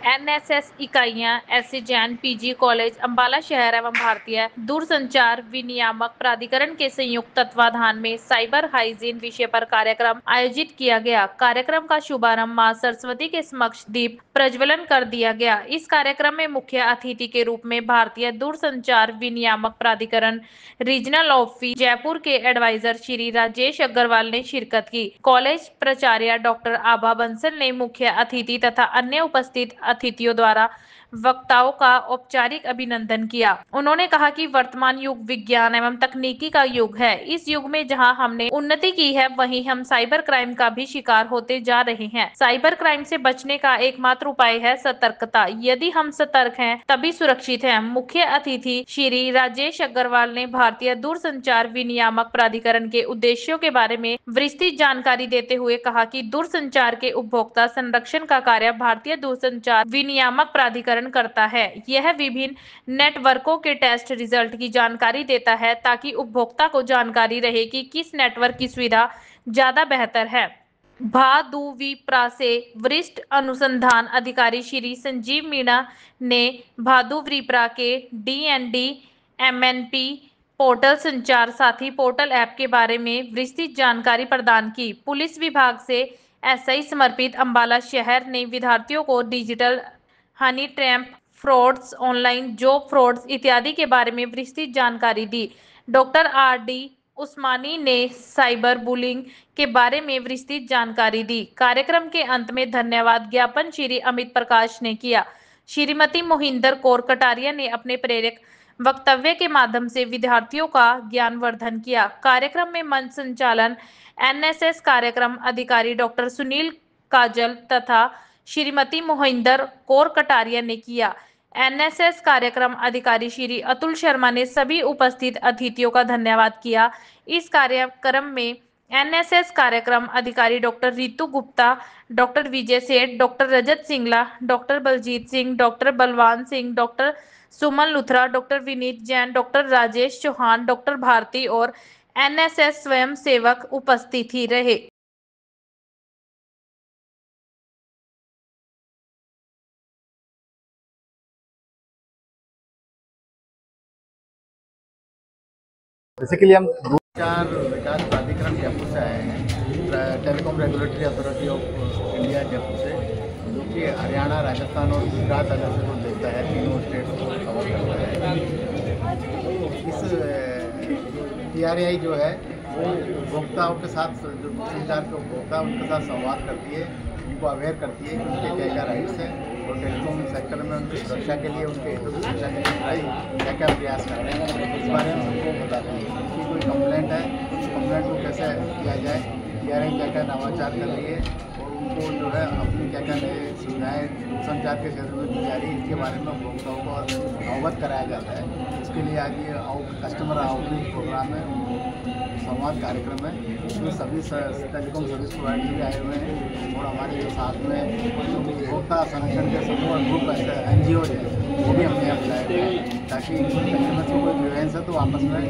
NSS इकाइयां SA Jain PG college Ambala शहर एवं भारतीय दूरसंचार विनियामक प्राधिकरण के संयुक्त तत्वाधान में साइबर हाइजीन विषय पर कार्यक्रम आयोजित किया गया। कार्यक्रम का शुभारंभ मां सरस्वती के समक्ष दीप प्रज्वलन कर दिया गया। इस कार्यक्रम में मुख्य अतिथि के रूप में भारतीय दूरसंचार विनियामक प्राधिकरण रीजनल ऑफिस जयपुर के एडवाइजर श्री राजेश अग्रवाल ने शिरकत की। कॉलेज प्राचार्य डॉक्टर आभा बंसल ने मुख्य अतिथि तथा अन्य उपस्थित अतिथियों द्वारा वक्ताओं का औपचारिक अभिनंदन किया। उन्होंने कहा कि वर्तमान युग विज्ञान एवं तकनीकी का युग है। इस युग में जहां हमने उन्नति की है, वहीं हम साइबर क्राइम का भी शिकार होते जा रहे हैं। साइबर क्राइम से बचने का एकमात्र उपाय है सतर्कता। यदि हम सतर्क हैं, तभी सुरक्षित हैं। मुख्य अतिथि श्री राजेश अग्रवाल ने भारतीय दूरसंचार विनियामक प्राधिकरण के उद्देश्यों के बारे में विस्तृत जानकारी देते हुए कहा कि दूरसंचार के उपभोक्ता संरक्षण का कार्य भारतीय दूरसंचार विनियामक प्राधिकरण करता है। यह विभिन्न नेटवर्कों के टेस्ट रिजल्ट की जानकारी देता है ताकि उपभोक्ता को जानकारी रहे कि किस नेटवर्क की सुविधा ज्यादा बेहतर है। भादुविप्रा से वरिष्ठ अनुसंधान अधिकारी श्री संजीव मीणा ने भादुविप्रा के डीएनडी एमएनपी पोर्टल संचार साथी पोर्टल ऐप के बारे में विस्तृत जानकारी प्रदान की। पुलिस विभाग से एसआई समर्पित अंबाला शहर ने विद्यार्थियों को digital honey trap frauds, online job frauds इत्यादि के बारे में विस्तृत जानकारी दी। Doctor RD. उस्मानी ने साइबर बुलिंग के बारे में विस्तृत जानकारी दी। कार्यक्रम के अंत में धन्यवाद ज्ञापन श्री अमित प्रकाश ने किया। श्रीमती मोहिंदर कौर कटारिया ने अपने प्रेरक वक्तव्य के माध्यम से विद्यार्थियों का ज्ञानवर्धन किया। कार्यक्रम में मंच संचालन एनएसएस कार्यक्रम अधिकारी डॉक्टर सुनील काजल तथा श्रीमती मोहिंदर कौर कटारिया ने किया। एनएसएस कार्यक्रम अधिकारी श्री अतुल शर्मा ने सभी उपस्थित अतिथियों का धन्यवाद किया। इस कार्यक्रम में एनएसएस कार्यक्रम अधिकारी doctor Ritu Gupta, doctor Vijay Seth, doctor Rajat Singla, doctor Baljeet Singh, doctor Balwan Singh, doctor Suman Luthra, doctor Vineet Jain, doctor Rajesh Chauhan, doctor Bharti और एनएसएस स्वयं सेवक उपस्थित ही रहे। बेसिकली हम दूरसंचार विकास प्राधिकरण जयपुर से आए हैं, telecom regulatory authority of India Jaipur से, जो कि हरियाणा, राजस्थान और गुजरात अगर से देखता है, तीनों स्टेट को कवर करता है। इस TRAI जो है वो उपभोक्ताओं के साथ, जो दूरसंचार के उपभोक्ता उनके साथ संवाद करती है, उनको अवेयर करती है कि उनके क्या क्या राइट्स हैं और टेलीकॉम सेक्टर में उनकी सुरक्षा के लिए, उनके हितों की सुरक्षा के लिए क्या क्या प्रयास कर रहे हैं, इस बारे में सबको बताते हैं। उसकी कोई कंप्लेंट है, उस कंप्लेंट को कैसे किया जाए, TRAI क्या क्या नवाचार कर रही है और उनको जो है अपनी क्या क्या नई सुविधाएँ दूरसंचार के क्षेत्र में दी जा रही है, इसके बारे में उपभोक्ताओं को अवगत कराया जाता है। इसके लिए आज ये कस्टमर आउटरीच प्रोग्राम है, संवाद कार्यक्रम है। इसमें सभी टेलीकॉम सर्विस प्रोवाइडर भी आए हुए हैं और हमारे जो साथ में उपभोक्ता संरक्षण के समूह ग्रुप ऐसे NGO है, वो भी हमने यहाँ बुलाए हुए हैं ताकि कस्टमर से कोई ग्रीवेंस है तो आपस में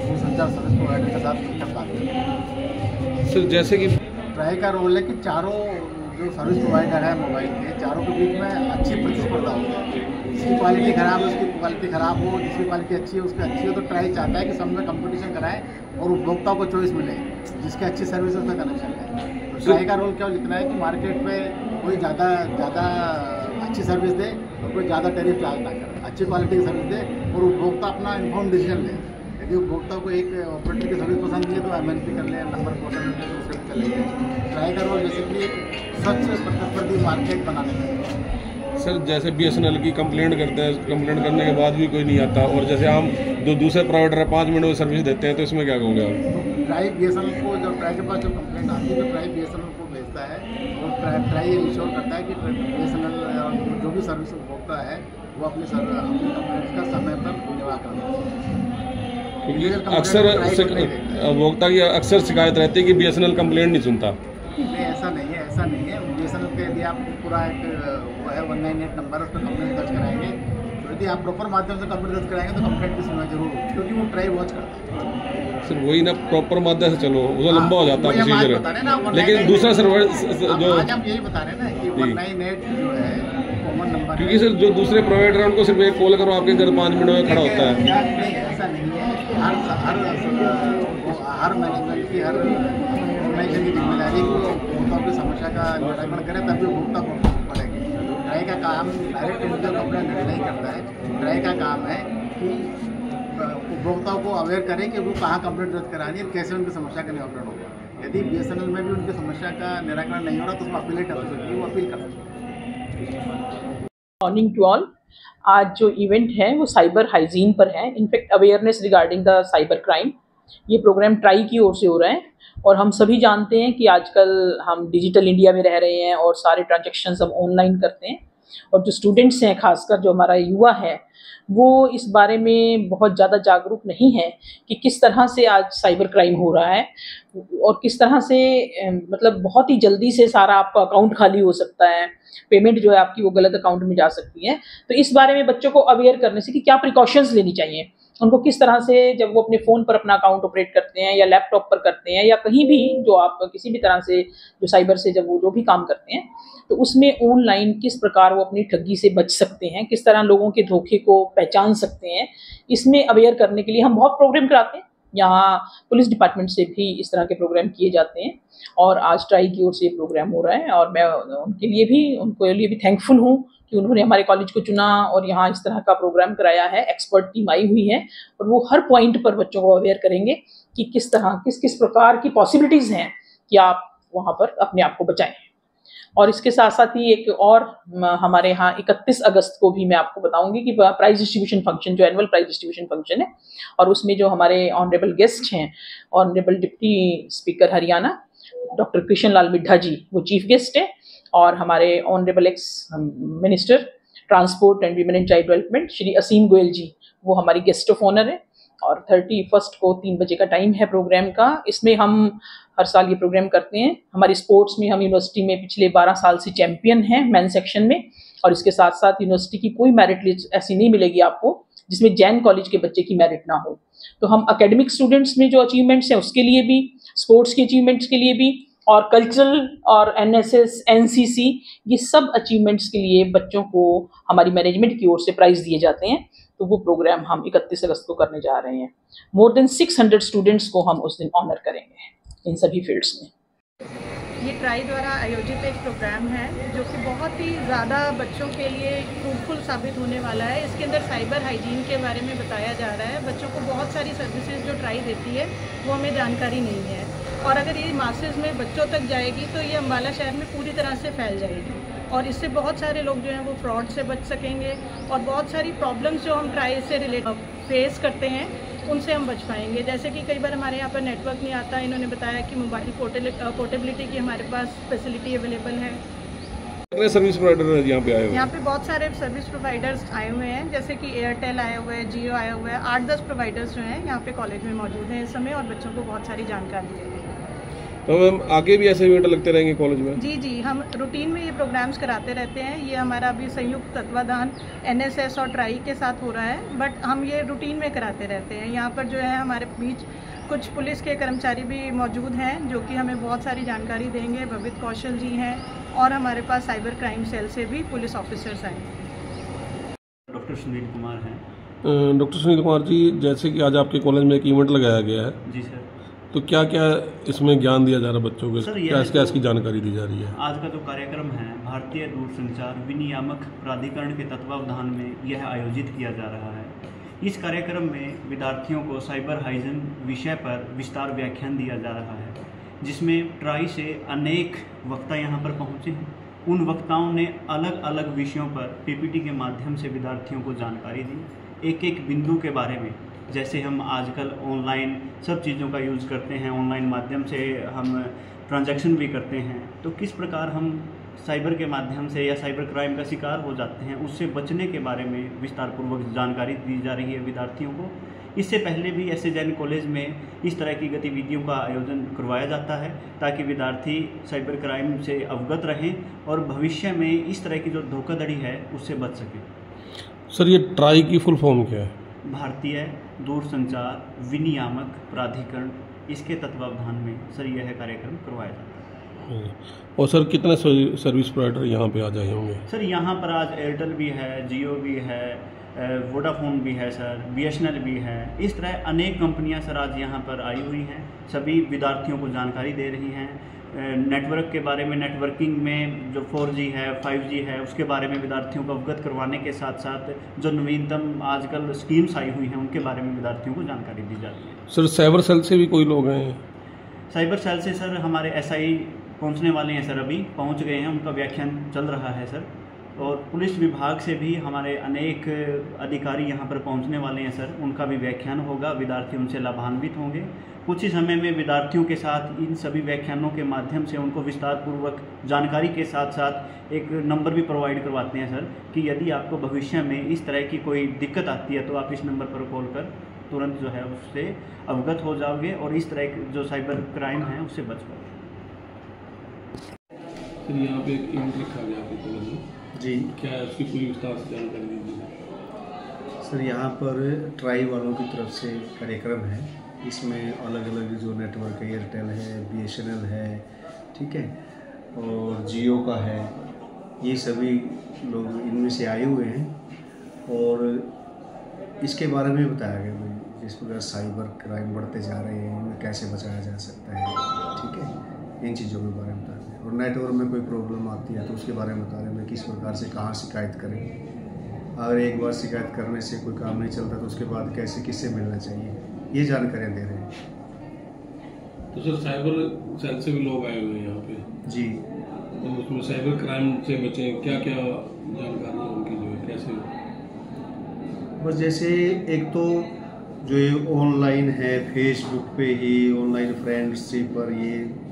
दूरसंचार सर्विस प्रोवाइडर के साथ मिलकर बात करें। सर, जैसे कि ट्राई का रोल है कि चारों जो सर्विस प्रोवाइडर है मोबाइल के, चारों के बीच में अच्छी प्रतिस्पर्धा हो जाए। जिसकी क्वालिटी ख़राब है उसकी क्वालिटी ख़राब हो, जिसकी क्वालिटी अच्छी है उसकी अच्छी हो। तो ट्राई चाहता है कि सब में कंपटीशन कराएं और उपभोक्ताओं को चॉइस मिले, जिसकी अच्छी सर्विस उसका कनेक्शन है। तो ट्राई का रोल केवल इतना है कि मार्केट में कोई ज़्यादा अच्छी सर्विस दे और कोई ज़्यादा टैरिफ चार्ज ना करे, अच्छी क्वालिटी की सर्विस दे और उपभोक्ता अपना इन्फॉर्म डिसीजन ले। यदि उपभोक्ता को एक ऑपरेटर की सर्विस पसंद नहीं है तो MNP कर ले, नंबर पोर्टल मिलते तो उससे चले गए। ट्राई का रोल बेसिकली स्वच्छ प्रतिस्पर्धी मार्केट बनाने में। सर, जैसे BSNL की कंप्लेंट करते हैं, कंप्लेंट करने के बाद भी कोई नहीं आता और जैसे हम जो दूसरे प्रोवाइडर है 5 मिनट में सर्विस देते हैं, तो इसमें क्या कहोगे आप? तो ट्राई BSNL को, जब ट्राई के पास जो कंप्लेंट आती है तो ट्राई BSNL को भेजता है और ट्राई ये इंश्योर करता है कि BSNL जो भी सर्विस उपभोक्ता है वो अपनी कंप्लेंट का समय पर निवारण करता है। अक्सर उपभोक्ता की अक्सर शिकायत रहती है कि BSNL कंप्लेंट नहीं सुनता। नहीं, ऐसा नहीं है। BSNL के यदि आप पूरा एक वो है 198 नंबर, उस पर कंप्लेंट दर्ज कराएंगे, तो यदि आप प्रॉपर माध्यम से कंप्लेंट दर्ज कराएंगे तो कंप्लेंट की सुनवाई जरूर होगी, क्योंकि वो ट्राई वॉच करता है। सर, वही ना, प्रॉपर माध्यम से चलो, वो लंबा हो जाता है प्रोसीजर। लेकिन दूसरा सर्वर जो आज हम यही बता रहे हैं ना कि 198 जो है हमारे, क्योंकि सर जो दूसरे प्रोवाइडर हैं उनको सिर्फ एक कॉल करो आपके घर 5 मिनट में खड़ा होता है। नहीं, ऐसा नहीं है। हर मैनेजमेंट की, हर ऑर्गेनाइजेशन की जिम्मेदारी को उपभोक्ताओं की समस्या का निराकरण करें, तभी उपभोक्ता को पड़ेगी। ट्राई का काम डायरेक्ट उनके कंप्लेंट नहीं करता है। ट्राई का काम है कि उपभोक्ताओं को अवेयर करें कि वो कहाँ कंप्लेंट दर्ज करानी है, कैसे उनकी समस्या का निराकरण होगा। यदि BSNL में भी उनकी समस्या का निराकरण नहीं हो रहा तो उसमें अपीलेट ऑफिसर की वो अपील कर सकते हैं। Morning to all. आज जो इवेंट है वो साइबर हाइजीन पर है, in fact awareness regarding the cyber crime. ये प्रोग्राम ट्राई की ओर से हो रहा है और हम सभी जानते हैं कि आजकल हम डिजिटल इंडिया में रह रहे हैं और सारे ट्रांजैक्शंस हम ऑनलाइन करते हैं, और जो स्टूडेंट्स हैं, खासकर जो हमारा युवा है, वो इस बारे में बहुत ज़्यादा जागरूक नहीं है कि किस तरह से आज साइबर क्राइम हो रहा है और किस तरह से मतलब बहुत ही जल्दी से सारा आपका अकाउंट खाली हो सकता है, पेमेंट जो है आपकी वो गलत अकाउंट में जा सकती है। तो इस बारे में बच्चों को अवेयर करने से कि क्या प्रिकॉशंस लेनी चाहिए, उनको किस तरह से जब वो अपने फ़ोन पर अपना अकाउंट ऑपरेट करते हैं या लैपटॉप पर करते हैं या कहीं भी जो आप किसी भी तरह से जो साइबर से जब वो जो भी काम करते हैं, तो उसमें ऑनलाइन किस प्रकार वो अपनी ठगी से बच सकते हैं, किस तरह लोगों के धोखे को पहचान सकते हैं, इसमें अवेयर करने के लिए हम बहुत प्रोग्राम कराते हैं। यहाँ पुलिस डिपार्टमेंट से भी इस तरह के प्रोग्राम किए जाते हैं और आज ट्राई की ओर से ये प्रोग्राम हो रहा है और मैं उनके लिए भी थैंकफुल हूँ कि उन्होंने हमारे कॉलेज को चुना और यहाँ इस तरह का प्रोग्राम कराया है। एक्सपर्ट टीम आई हुई है और वो हर पॉइंट पर बच्चों को अवेयर करेंगे कि किस तरह किस प्रकार की पॉसिबिलिटीज़ हैं कि आप वहाँ पर अपने आप को बचाएं। और इसके साथ साथ ही एक और हमारे यहाँ 31 अगस्त को भी मैं आपको बताऊंगी कि प्राइज डिस्ट्रीब्यूशन फंक्शन, जो एनुअल प्राइज डिस्ट्रीब्यूशन फंक्शन है, और उसमें जो हमारे ऑनरेबल गेस्ट हैं, honourable deputy speaker Haryana doctor Krishan Lal Middha ji, वो चीफ गेस्ट है, और हमारे honourable ex minister transport and women and child development Shri Aseem Goel ji, वो हमारी गेस्ट ऑफ ऑनर है। और 31 को 3 बजे का टाइम है प्रोग्राम का। इसमें हम हर साल ये प्रोग्राम करते हैं। हमारी स्पोर्ट्स में हम यूनिवर्सिटी में पिछले 12 साल से चैंपियन हैं मेन सेक्शन में, और इसके साथ साथ यूनिवर्सिटी की कोई मेरिट लिस्ट ऐसी नहीं मिलेगी आपको जिसमें जैन कॉलेज के बच्चे की मेरिट ना हो। तो हम एकेडमिक स्टूडेंट्स में जो अचीवमेंट्स हैं उसके लिए भी, स्पोर्ट्स के अचीवमेंट्स के लिए भी, और कल्चरल और NSS NCC ये सब अचीवमेंट्स के लिए बच्चों को हमारी मैनेजमेंट की ओर से प्राइज़ दिए जाते हैं। तो वो प्रोग्राम हम 31 अगस्त को करने जा रहे हैं। मोर देन 600 स्टूडेंट्स को हम उस दिन ऑनर करेंगे इन सभी फील्ड्स में। ये ट्राई द्वारा आयोजित एक प्रोग्राम है जो कि बहुत ही ज़्यादा बच्चों के लिए फ्रूटफुल साबित होने वाला है। इसके अंदर साइबर हाइजीन के बारे में बताया जा रहा है। बच्चों को बहुत सारी सर्विसेज जो ट्राई देती है वो हमें जानकारी नहीं है, और अगर ये मासेस में बच्चों तक जाएगी तो ये अम्बाला शहर में पूरी तरह से फैल जाएगी, और इससे बहुत सारे लोग जो हैं वो फ्रॉड से बच सकेंगे, और बहुत सारी प्रॉब्लम्स जो हम ट्राई से रिलेटेड फेस करते हैं उनसे हम बच पाएंगे। जैसे कि कई बार हमारे यहाँ पर नेटवर्क नहीं आता, इन्होंने बताया कि मोबाइल पोर्टेबिलिटी की हमारे पास फैसिलिटी अवेलेबल है। सर्विस प्रोवाइडर यहाँ पे आए हुए, यहाँ पे बहुत सारे सर्विस प्रोवाइडर्स आए हुए हैं, जैसे कि एयरटेल आए हुए हैं, जियो आए हुए हैं। 8-10 प्रोवाइडर्स जो हैं यहाँ पे कॉलेज में मौजूद हैं इस समय, और बच्चों को बहुत सारी जानकारी दे रहे हैं। तो मैम आगे भी ऐसे इवेंट लगते रहेंगे कॉलेज में? जी, हम रूटीन में ये प्रोग्राम्स कराते रहते हैं। ये हमारा अभी संयुक्त तत्वाधान NSS और ट्राई के साथ हो रहा है, बट हम ये रूटीन में कराते रहते हैं। यहाँ पर जो है हमारे बीच कुछ पुलिस के कर्मचारी भी मौजूद हैं जो कि हमें बहुत सारी जानकारी देंगे। भवित कौशल जी हैं, और हमारे पास साइबर क्राइम सेल से भी पुलिस ऑफिसर्स आए हैं। डॉक्टर सुनील कुमार हैं। डॉक्टर सुनील कुमार जी, जैसे कि आज आपके कॉलेज में एक इवेंट लगाया गया है, जी सर, तो क्या क्या इसमें ज्ञान दिया जा रहा है बच्चों को? सर, क्या इसकी जानकारी दी जा रही है? आज का जो कार्यक्रम है भारतीय दूरसंचार विनियामक प्राधिकरण के तत्वावधान में यह आयोजित किया जा रहा है। इस कार्यक्रम में विद्यार्थियों को साइबर हाइजीन विषय पर विस्तार व्याख्यान दिया जा रहा है, जिसमें ट्राई से अनेक वक्ता यहाँ पर पहुँचे हैं। उन वक्ताओं ने अलग अलग विषयों पर PPT के माध्यम से विद्यार्थियों को जानकारी दी, एक एक बिंदु के बारे में। जैसे हम आजकल ऑनलाइन सब चीज़ों का यूज़ करते हैं, ऑनलाइन माध्यम से हम ट्रांजैक्शन भी करते हैं, तो किस प्रकार हम साइबर के माध्यम से या साइबर क्राइम का शिकार हो जाते हैं, उससे बचने के बारे में विस्तारपूर्वक जानकारी दी जा रही है विद्यार्थियों को। इससे पहले भी ऐसे जैन कॉलेज में इस तरह की गतिविधियों का आयोजन करवाया जाता है ताकि विद्यार्थी साइबर क्राइम से अवगत रहें और भविष्य में इस तरह की जो धोखाधड़ी है उससे बच सकें। सर, ये ट्राई की फुल फॉर्म क्या है? भारतीय दूरसंचार विनियामक प्राधिकरण, इसके तत्वावधान में सर यह कार्यक्रम करवाया जाता है। और सर कितने सर्विस प्रोवाइडर यहाँ पे आ जाए होंगे? सर यहाँ पर आज एयरटेल भी है, जियो भी है, वोडाफोन भी है सर, बीएसएनएल भी है। इस तरह अनेक कंपनियां सर आज यहाँ पर आई हुई हैं, सभी विद्यार्थियों को जानकारी दे रही हैं। नेटवर्क के बारे में, नेटवर्किंग में जो 4G है, 5G है, उसके बारे में विद्यार्थियों को अवगत करवाने के साथ साथ जो नवीनतम आजकल स्कीम्स आई हुई हैं उनके बारे में विद्यार्थियों को जानकारी दी जाती है। सर साइबर सेल से भी कोई लोग हैं? साइबर सेल से सर हमारे SI पहुंचने वाले हैं सर, अभी पहुंच गए हैं, उनका व्याख्यान चल रहा है सर। और पुलिस विभाग से भी हमारे अनेक अधिकारी यहां पर पहुंचने वाले हैं सर, उनका भी व्याख्यान होगा, विद्यार्थी उनसे लाभान्वित होंगे। कुछ ही समय में विद्यार्थियों के साथ इन सभी व्याख्यानों के माध्यम से उनको विस्तार पूर्वक जानकारी के साथ साथ एक नंबर भी प्रोवाइड करवाते हैं सर कि यदि आपको भविष्य में इस तरह की कोई दिक्कत आती है तो आप इस नंबर पर कॉल कर तुरंत जो है उससे अवगत हो जाओगे और इस तरह के जो साइबर क्राइम है उससे बच पाओगे। सर यहाँ पे एक इवेंट रखा गया आपके कॉलेज में जी, क्या है उसकी पूरी विस्तार से जानकारी दीजिए। सर यहाँ पर ट्राई वालों की तरफ से कार्यक्रम है, इसमें अलग अलग जो नेटवर्क है, एयरटेल है, BSNL है, ठीक है, और जियो का है, ये सभी लोग इनमें से आए हुए हैं और इसके बारे में बताया गया भाई जिस प्रकार साइबर क्राइम बढ़ते जा रहे हैं इनमें कैसे बचाया जा सकता है, ठीक है, इन चीज़ों के बारे में बता रहे हैं। और नेटवर्क में कोई प्रॉब्लम आती है तो उसके बारे में बता रहे हैं किस प्रकार से कहाँ शिकायत करें, अगर एक बार शिकायत करने से कोई काम नहीं चलता तो उसके बाद कैसे किससे मिलना चाहिए, ये जानकारियाँ दे रहे हैं। तो सर साइबर सेल से भी लोग आए हुए हैं यहाँ पे? जी, तो उसमें साइबर क्राइम से बचें, क्या क्या जानकारी है उनकी जो है कैसे? बस जैसे एक तो जो ये ऑनलाइन है, फेसबुक पे ही ऑनलाइन फ्रेंडशिप पर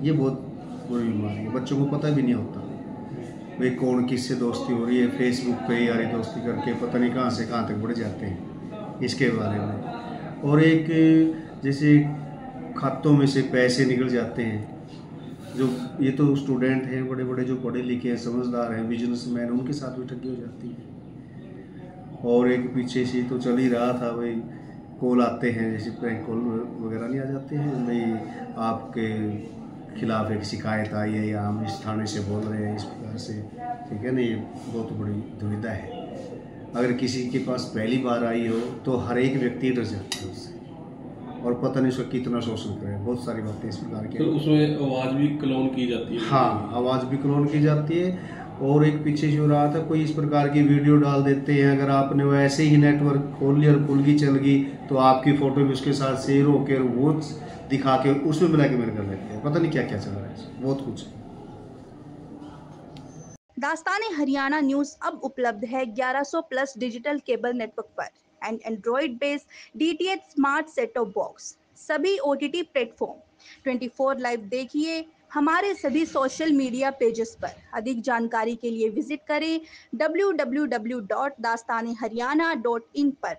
ये बहुत बुरी बीमारी है, बच्चों को पता भी नहीं होता भाई कौन किससे दोस्ती हो रही है, फेसबुक पे ही यारी दोस्ती करके पता नहीं कहाँ से कहाँ तक बढ़ जाते हैं इसके बारे में। और एक जैसे खातों में से पैसे निकल जाते हैं, जो ये तो स्टूडेंट हैं, बड़े बड़े जो पढ़े लिखे हैं, समझदार हैं, बिजनेसमैन, उनके साथ भी ठगी हो जाती है। और एक पीछे से तो चल ही रहा था भाई, कॉल आते हैं जैसे प्रैंक कॉल वगैरह नहीं आ जाते हैं भाई आपके खिलाफ एक शिकायत आई है या हम इस थाने से बोल रहे हैं इस प्रकार से, ठीक है ना, ये बहुत बड़ी दुविधा है। अगर किसी के पास पहली बार आई हो तो हर एक व्यक्ति डर जाता है उससे और पता नहीं उसका कितना शोषण करे, बहुत सारी बातें इस प्रकार की। तो उसमें आवाज़ भी क्लोन की जाती है? हाँ, आवाज़ भी क्लोन की जाती है। और एक पीछे जो रहा था कोई इस प्रकार की वीडियो डाल देते हैं, अगर आपने वैसे ही नेटवर्क खोल लिया और खुल की चल गई तो आपकी फ़ोटो भी उसके साथ शेयर होकर वो दिखा के उसमें मिला के मेरे कर लेते हैं, पता नहीं क्या क्या चल रहा है, बहुत कुछ। दास्तान हरियाणा न्यूज़ अब उपलब्ध है 1100 प्लस डिजिटल केबल नेटवर्क पर and Android based DTH smart set top box, सभी OTT प्लेटफॉर्म 24 लाइव देखिए हमारे सभी सोशल मीडिया पेजेस पर। अधिक जानकारी के लिए विजिट करें www.dastaneharyana.in पर।